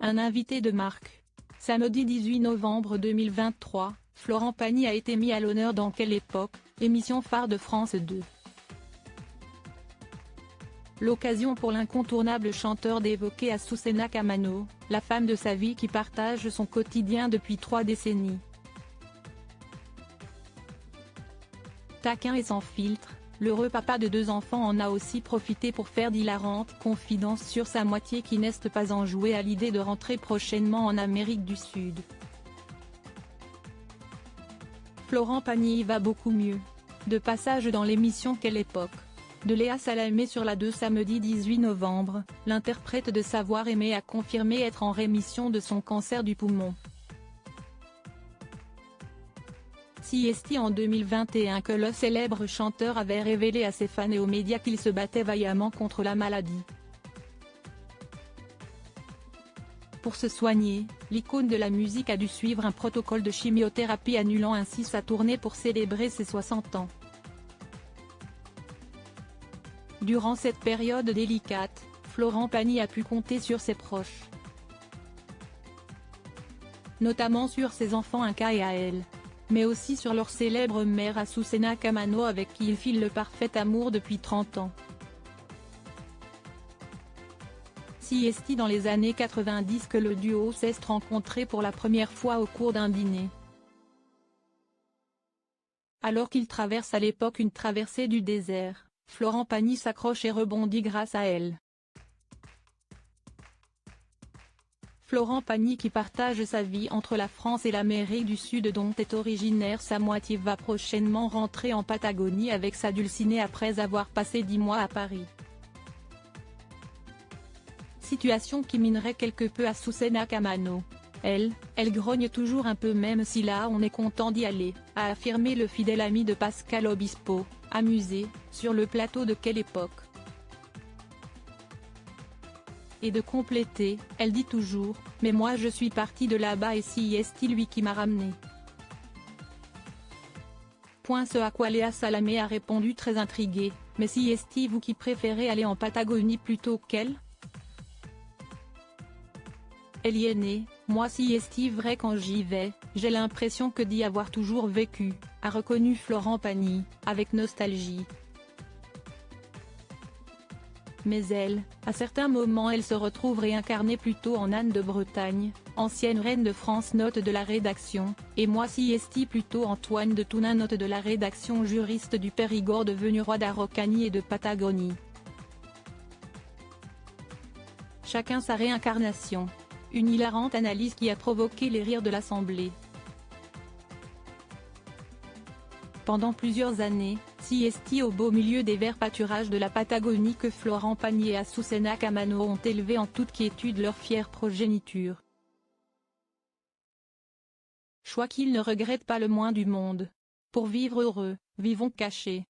Un invité de marque. Samedi 18 novembre 2023, Florent Pagny a été mis à l'honneur dans Quelle époque, émission phare de France 2. L'occasion pour l'incontournable chanteur d'évoquer Azucena Kamano, la femme de sa vie qui partage son quotidien depuis 3 décennies. Taquin et sans filtre, l'heureux papa de 2 enfants en a aussi profité pour faire d'hilarantes confidences sur sa moitié qui n'est pas enjouée à l'idée de rentrer prochainement en Amérique du Sud. Florent Pagny va beaucoup mieux. De passage dans l'émission Quelle époque de Léa Salamé sur la 2 samedi 18 novembre, l'interprète de Savoir aimer a confirmé être en rémission de son cancer du poumon. C'est en 2021 que le célèbre chanteur avait révélé à ses fans et aux médias qu'il se battait vaillamment contre la maladie. Pour se soigner, l'icône de la musique a dû suivre un protocole de chimiothérapie annulant ainsi sa tournée pour célébrer ses 60 ans. Durant cette période délicate, Florent Pagny a pu compter sur ses proches. Notamment sur ses enfants Inka et Ael. Mais aussi sur leur célèbre mère Azucena Kamano avec qui il file le parfait amour depuis 30 ans. C'est dans les années 90 que le duo s'est rencontré pour la première fois au cours d'un dîner. Alors qu'il traverse à l'époque une traversée du désert, Florent Pagny s'accroche et rebondit grâce à elle. Florent Pagny qui partage sa vie entre la France et l'Amérique du Sud dont est originaire sa moitié va prochainement rentrer en Patagonie avec sa dulcinée après avoir passé 10 mois à Paris. Situation qui minerait quelque peu Azucena Kamano. Elle grogne toujours un peu même si là on est content d'y aller, a affirmé le fidèle ami de Pascal Obispo, amusé, sur le plateau de Quelle époque. Et de compléter, elle dit toujours, mais moi je suis partie de là-bas et c'est lui qui m'a ramené. Ce à quoi Léa Salamé a répondu très intriguée, mais c'est vous qui préférez aller en Patagonie plutôt qu'elle? Elle y est née, moi c'est vrai quand j'y vais, j'ai l'impression que d'y avoir toujours vécu, a reconnu Florent Pagny, avec nostalgie. Mais elle, à certains moments elle se retrouve réincarnée plutôt en Anne de Bretagne, ancienne reine de France note de la rédaction, et moi c'est plutôt Antoine de Tounin note de la rédaction juriste du Périgord devenu roi d'Araucanie et de Patagonie. Chacun sa réincarnation. Une hilarante analyse qui a provoqué les rires de l'Assemblée. Pendant plusieurs années, c'est au beau milieu des verts pâturages de la Patagonie que Florent Pagny et Azucena Kamano ont élevé en toute quiétude leur fière progéniture. Choix qu'ils ne regrettent pas le moins du monde. Pour vivre heureux, vivons cachés.